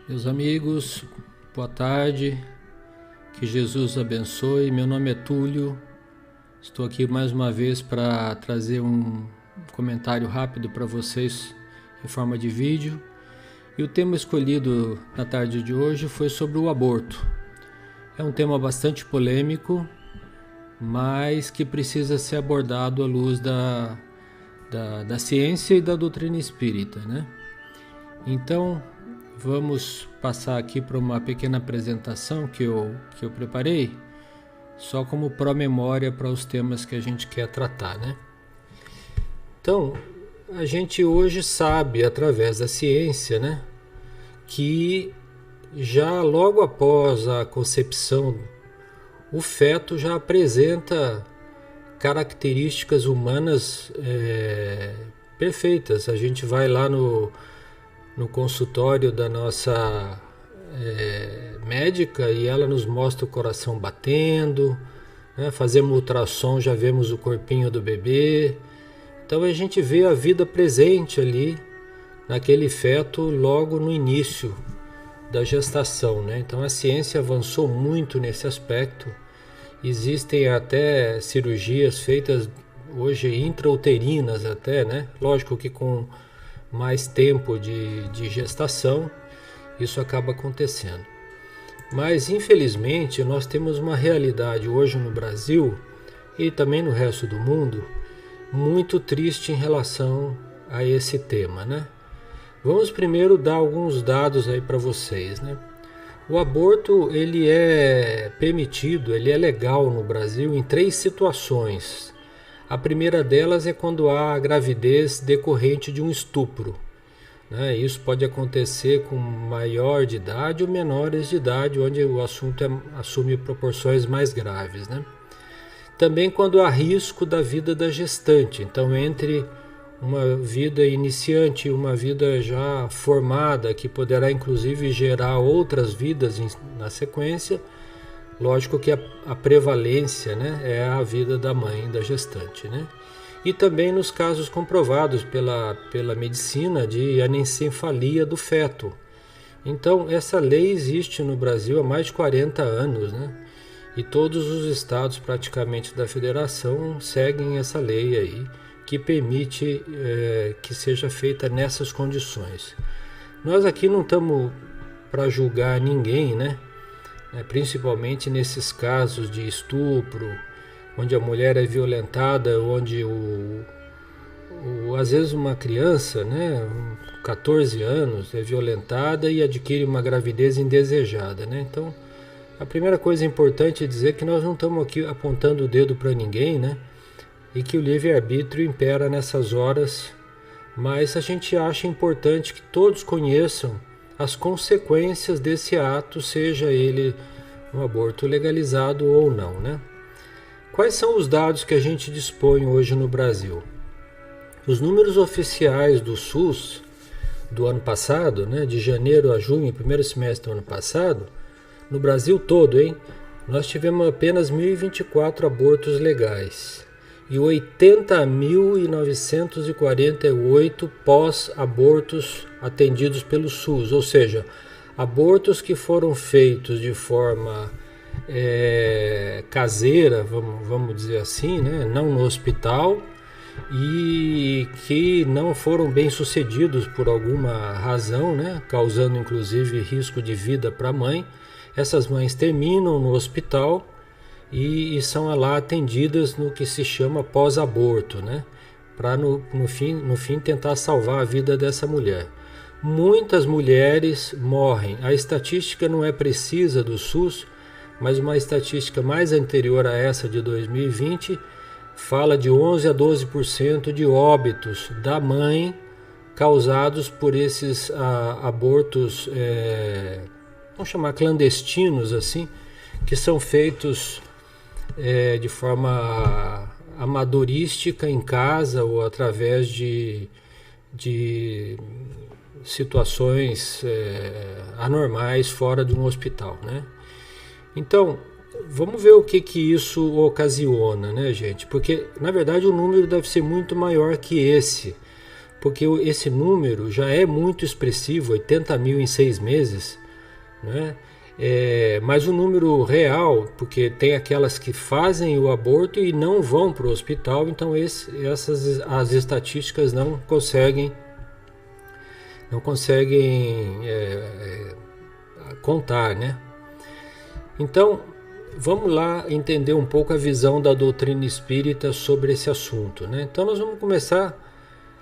Meus amigos, boa tarde, que Jesus abençoe. Meu nome é Túlio, estou aqui mais uma vez para trazer um comentário rápido para vocês em forma de vídeo. E o tema escolhido na tarde de hoje foi sobre o aborto. É um tema bastante polêmico, mas que precisa ser abordado à luz da ciência e da doutrina espírita, né? Então, vamos passar aqui para uma pequena apresentação que eu preparei, só como pró-memória para os temas que a gente quer tratar, né? Então, a gente hoje sabe, através da ciência, né, que já logo após a concepção, o feto já apresenta características humanas perfeitas. A gente vai lá no consultório da nossa médica e ela nos mostra o coração batendo, né? Fazemos ultrassom, já vemos o corpinho do bebê. Então a gente vê a vida presente ali naquele feto logo no início da gestação, né? Então a ciência avançou muito nesse aspecto. Existem até cirurgias feitas hoje intrauterinas até, né? Lógico que com mais tempo de gestação, isso acaba acontecendo. Mas, infelizmente, nós temos uma realidade hoje no Brasil e também no resto do mundo muito triste em relação a esse tema, né? Vamos primeiro dar alguns dados aí para vocês, né? O aborto, ele é permitido, ele é legal no Brasil em 3 situações. A primeira delas é quando há gravidez decorrente de um estupro, né? Isso pode acontecer com maior de idade ou menores de idade, onde o assunto assume proporções mais graves, né? Também quando há risco da vida da gestante. Então, entre uma vida iniciante e uma vida já formada, que poderá inclusive gerar outras vidas na sequência, lógico que a prevalência, né, é a vida da mãe, da gestante, né? E também nos casos comprovados pela medicina de anencefalia do feto. Então, essa lei existe no Brasil há mais de 40 anos, né? E todos os estados praticamente da federação seguem essa lei aí, que permite que seja feita nessas condições. Nós aqui não estamos para julgar ninguém, né? Principalmente nesses casos de estupro, onde a mulher é violentada, onde às vezes uma criança, né, 14 anos, é violentada e adquire uma gravidez indesejada, né? Então, a primeira coisa importante é dizer que nós não estamos aqui apontando o dedo para ninguém, né? E que o livre-arbítrio impera nessas horas, mas a gente acha importante que todos conheçam as consequências desse ato, seja ele um aborto legalizado ou não, né? Quais são os dados que a gente dispõe hoje no Brasil? Os números oficiais do SUS do ano passado, né, de janeiro a junho, primeiro semestre do ano passado, no Brasil todo, nós tivemos apenas 1.024 abortos legais e 80.948 pós-abortos atendidos pelo SUS, ou seja, abortos que foram feitos de forma caseira, vamos dizer assim, né? Não no hospital, e que não foram bem sucedidos por alguma razão, né? Causando inclusive risco de vida para a mãe. Essas mães terminam no hospital e são lá atendidas no que se chama pós-aborto, né? Para no fim tentar salvar a vida dessa mulher. Muitas mulheres morrem. A estatística não é precisa do SUS, mas uma estatística mais anterior a essa de 2020 fala de 11 a 12% de óbitos da mãe causados por esses abortos, vamos chamar clandestinos assim, que são feitos de forma amadorística em casa ou através de situações anormais fora de um hospital, né? Então, vamos ver o que isso ocasiona, né, gente? Porque, na verdade, o número deve ser muito maior que esse. porque esse número já é muito expressivo, 80 mil em 6 meses, né? Mas o número real, porque tem aquelas que fazem o aborto e não vão para o hospital, então as estatísticas não conseguem contar, né? Então, vamos lá entender um pouco a visão da doutrina espírita sobre esse assunto, né? Então nós vamos começar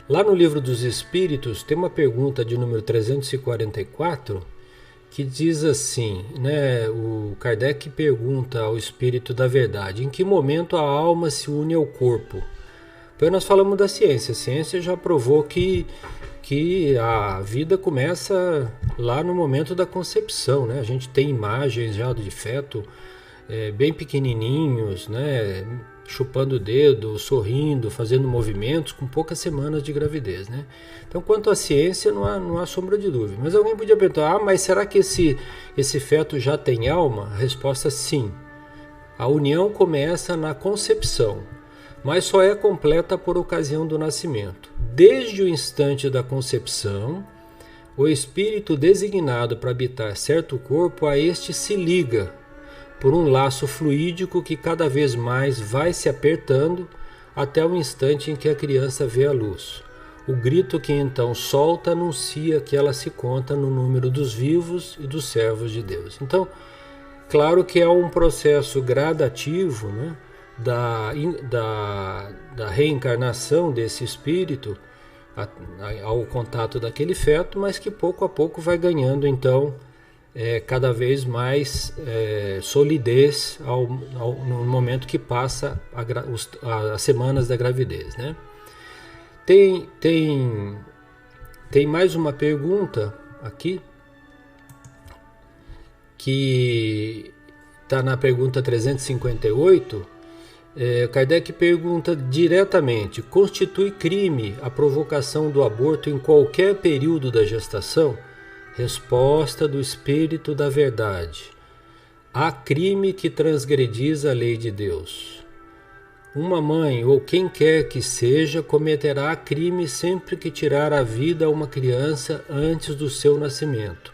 lá no Livro dos Espíritos. Tem uma pergunta de número 344 que diz assim, né? O Kardec pergunta ao Espírito da Verdade: em que momento a alma se une ao corpo? Então nós falamos da ciência. A ciência já provou que a vida começa lá no momento da concepção, né? A gente tem imagens já de feto bem pequenininhos, né? Chupando o dedo, sorrindo, fazendo movimentos com poucas semanas de gravidez, né? Então, quanto à ciência, não há sombra de dúvida. Mas alguém podia perguntar: mas será que esse feto já tem alma? A resposta: sim. A união começa na concepção, mas só é completa por ocasião do nascimento. Desde o instante da concepção, o espírito designado para habitar certo corpo a este se liga por um laço fluídico que cada vez mais vai se apertando até o instante em que a criança vê a luz. O grito que então solta anuncia que ela se conta no número dos vivos e dos servos de Deus. Então, claro que é um processo gradativo, né, da reencarnação desse espírito ao contato daquele feto, mas que pouco a pouco vai ganhando então cada vez mais solidez no momento que passa as semanas da gravidez, né? Tem mais uma pergunta aqui que está na pergunta 358. Kardec pergunta diretamente: constitui crime a provocação do aborto em qualquer período da gestação? Resposta do Espírito da Verdade: há crime que transgrediza a lei de Deus. Uma mãe ou quem quer que seja cometerá crime sempre que tirar a vida a uma criança antes do seu nascimento,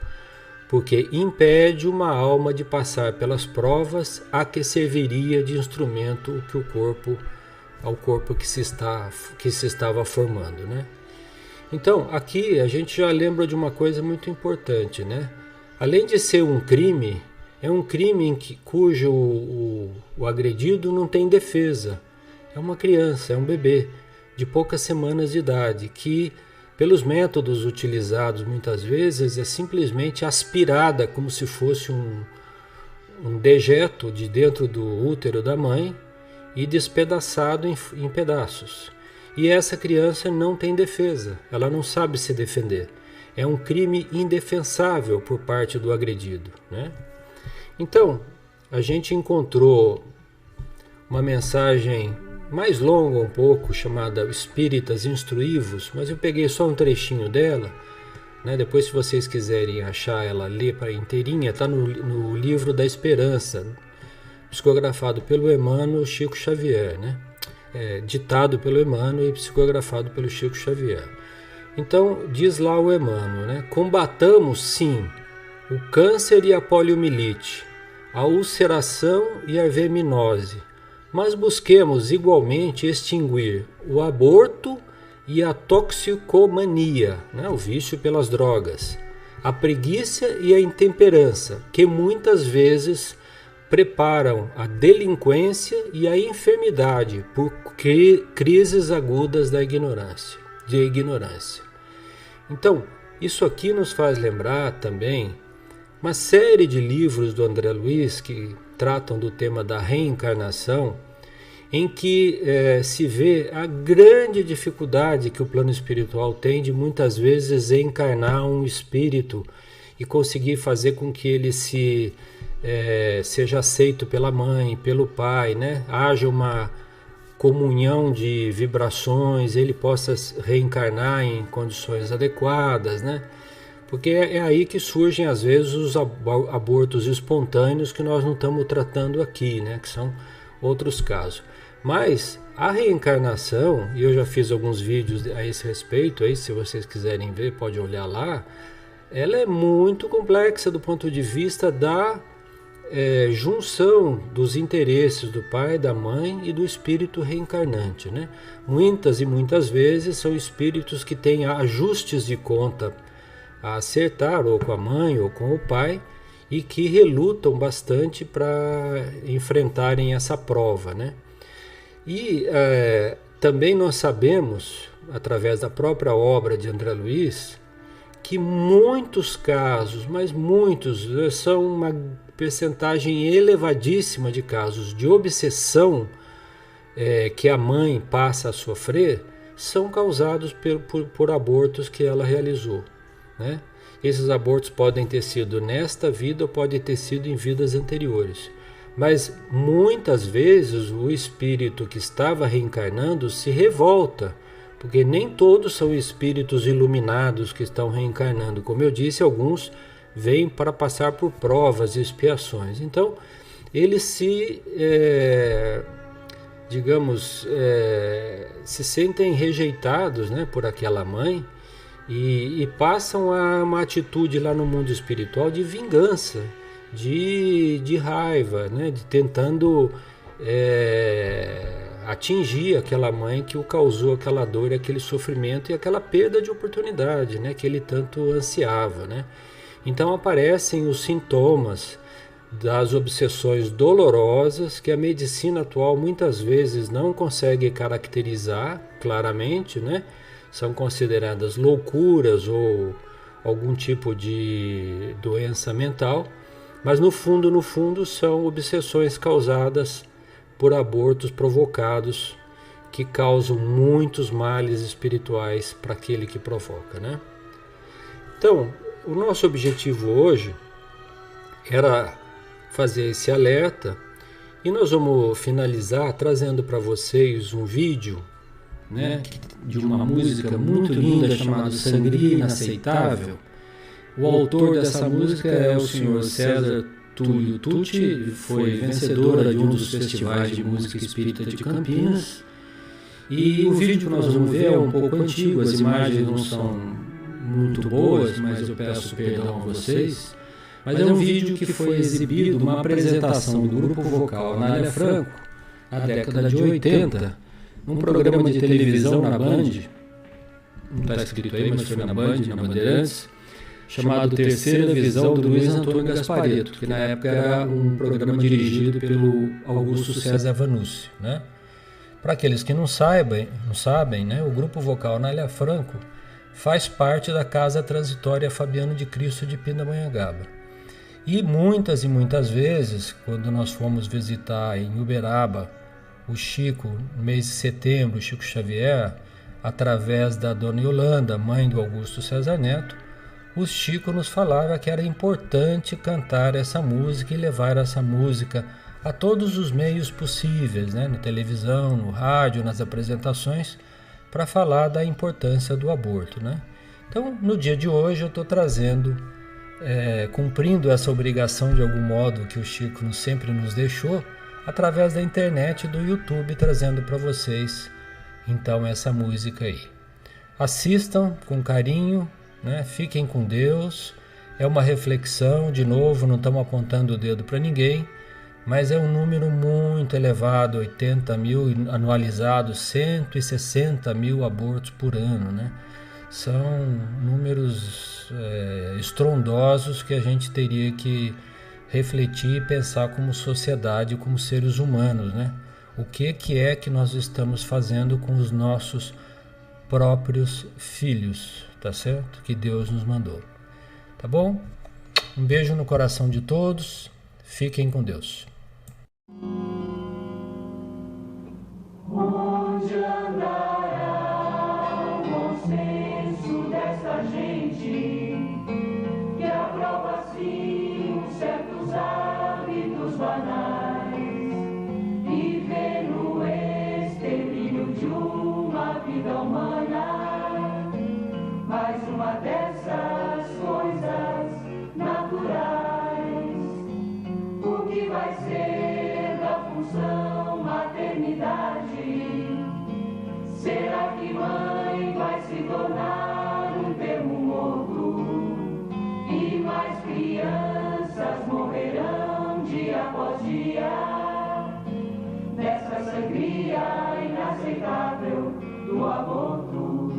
porque impede uma alma de passar pelas provas a que serviria de instrumento ao corpo que se estava formando, né? Então, aqui a gente já lembra de uma coisa muito importante, né? Além de ser um crime, é um crime cujo o agredido não tem defesa. É uma criança, é um bebê de poucas semanas de idade, que, pelos métodos utilizados muitas vezes, é simplesmente aspirada como se fosse um dejeto de dentro do útero da mãe e despedaçado em pedaços. E essa criança não tem defesa, ela não sabe se defender. É um crime indefensável por parte do agredido, né? Então, a gente encontrou uma mensagem mais longa um pouco, chamada Espíritas Instruivos, mas eu peguei só um trechinho dela, né? Depois, se vocês quiserem achar ela, ler para inteirinha, está no Livro da Esperança, psicografado pelo Emmanuel Chico Xavier, né? Ditado pelo Emmanuel e psicografado pelo Chico Xavier. Então, diz lá o Emmanuel, né? Combatamos, sim, o câncer e a poliomielite, a ulceração e a verminose, mas busquemos igualmente extinguir o aborto e a toxicomania, né? O vício pelas drogas, a preguiça e a intemperança, que muitas vezes preparam a delinquência e a enfermidade por crises agudas de ignorância. Então, isso aqui nos faz lembrar também uma série de livros do André Luiz que tratam do tema da reencarnação, em que se vê a grande dificuldade que o plano espiritual tem de muitas vezes encarnar um espírito e conseguir fazer com que ele seja aceito pela mãe, pelo pai, né? Haja uma comunhão de vibrações, ele possa reencarnar em condições adequadas, né? Porque é aí que surgem às vezes os abortos espontâneos que nós não estamos tratando aqui, né? Que são outros casos. Mas A reencarnação, e eu já fiz alguns vídeos a esse respeito, aí, se vocês quiserem ver, pode olhar lá, ela é muito complexa do ponto de vista da junção dos interesses do pai, da mãe e do espírito reencarnante, né? Muitas e muitas vezes são espíritos que têm ajustes de conta a acertar, ou com a mãe ou com o pai, e que relutam bastante para enfrentarem essa prova, né? E também nós sabemos, através da própria obra de André Luiz, que muitos casos, mas muitos, são uma percentagem elevadíssima de casos de obsessão que a mãe passa a sofrer, são causados por abortos que ela realizou, né? Esses abortos podem ter sido nesta vida ou podem ter sido em vidas anteriores. Mas muitas vezes o espírito que estava reencarnando se revolta, porque nem todos são espíritos iluminados que estão reencarnando. Como eu disse, alguns vêm para passar por provas e expiações. Então, eles se sentem rejeitados, né, por aquela mãe e passam a uma atitude lá no mundo espiritual de vingança, de raiva, né, de tentando atingir aquela mãe que o causou aquela dor, aquele sofrimento e aquela perda de oportunidade, né, que ele tanto ansiava, né? Então aparecem os sintomas das obsessões dolorosas que a medicina atual muitas vezes não consegue caracterizar claramente, né? São consideradas loucuras ou algum tipo de doença mental, mas no fundo são obsessões causadas por abortos provocados que causam muitos males espirituais para aquele que provoca, né? Então, o nosso objetivo hoje era fazer esse alerta e nós vamos finalizar trazendo para vocês um vídeo, né, de uma música muito linda chamada Sangria Inaceitável. O autor dessa música é o senhor César Túlio Tucci, foi vencedora de um dos festivais de música espírita de Campinas. E o vídeo que nós vamos ver é um pouco antigo, as imagens não são muito boas, mas eu peço perdão a vocês. Mas é um vídeo que foi exibido, uma apresentação do grupo vocal Anália Franco, na década de 80, num programa de televisão na Band, não está escrito aí, mas foi na Band, na Bandeirantes, chamado Terceira Visão, do Luiz Antônio Gasparetto, que na época era um programa dirigido pelo Augusto César Vanucci, né? Para aqueles que não sabem, né, o grupo vocal Anália Franco faz parte da Casa Transitória Fabiano de Cristo de Pindamonhangaba. E muitas vezes, quando nós fomos visitar em Uberaba o Chico, no mês de setembro, o Chico Xavier, através da dona Yolanda, mãe do Augusto César Neto, o Chico nos falava que era importante cantar essa música e levar essa música a todos os meios possíveis, né? Na televisão, no rádio, nas apresentações, para falar da importância do aborto, né? Então, no dia de hoje, eu estou trazendo, cumprindo essa obrigação de algum modo que o Chico sempre nos deixou, através da internet e do YouTube, trazendo para vocês, então, essa música aí. Assistam com carinho, né? Fiquem com Deus. É uma reflexão, de novo, não estamos apontando o dedo para ninguém, mas é um número muito elevado, 80 mil anualizados, 160 mil abortos por ano, né? São números estrondosos que a gente teria que refletir e pensar como sociedade, como seres humanos, né? O que é que nós estamos fazendo com os nossos próprios filhos, tá certo? Que Deus nos mandou. Tá bom? Um beijo no coração de todos. Fiquem com Deus. Onde andará o bom senso dessa gente que aprova assim certos hábitos banais e vê no extermínio de uma vida humana mais uma dessas coisas naturais? O que vai ser da função maternidade o aborto.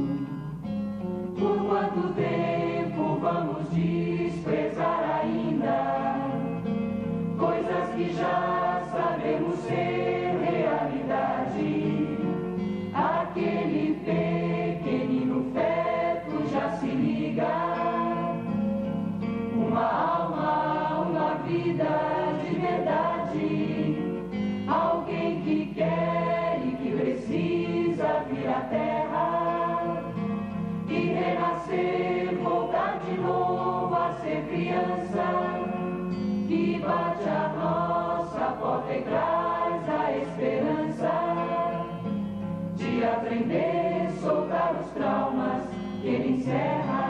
Por quanto tempo vamos desprezar ainda coisas que já sabemos ser realidade? Aquele pequenino feto já se liga. Uma alma, uma vida de verdade. Alguém que quer e que precisa vir à terra e renascer, voltar de novo a ser criança, que bate a nossa porta e traz a esperança de aprender, soltar os traumas que ele encerra.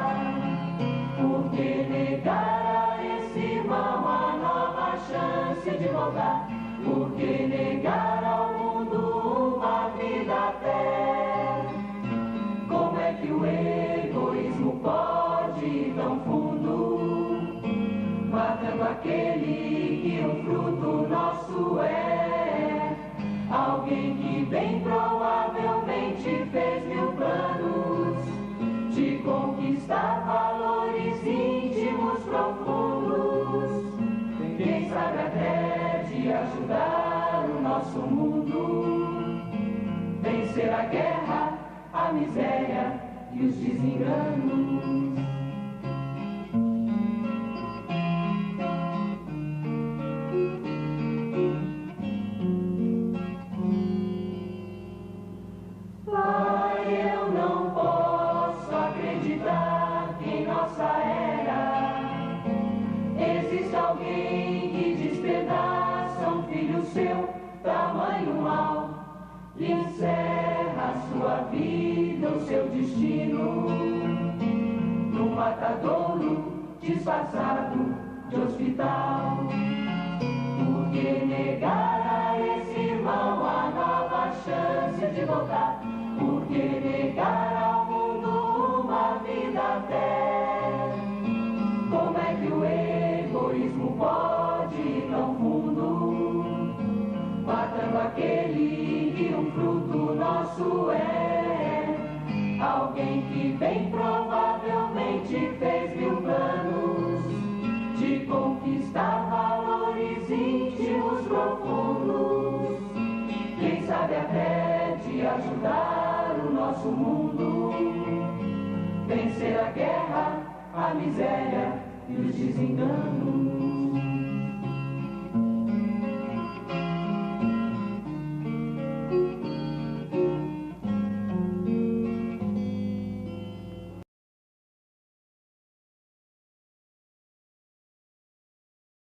Por que negar a esse irmão a nova chance de voltar? Por que negar ao mundo uma vida até? Como é que o egoísmo pode ir tão fundo, matando aquele que o fruto nosso é? Alguém que bem provavelmente fez mil planos de conquistar valores íntimos profundos, quem sabe até de ajudar o nosso mundo, vencer a guerra, a miséria e os desenganos. Pai, eu não posso acreditar que em nossa era existe alguém que despedaça um filho seu, tamanho mal, lhe encerra a sua vida, o seu destino, num matadouro disfarçado de hospital. Por que negar a esse irmão a nova chance de voltar? Por que negar ao mundo uma vida até? Como é que o egoísmo pode ir tão fundo, matando aquele que um fruto nosso é? Alguém que bem provavelmente fez mil planos de conquistar valores íntimos profundos, quem sabe até de ajudar o nosso mundo, vencer a guerra, a miséria e os desenganos.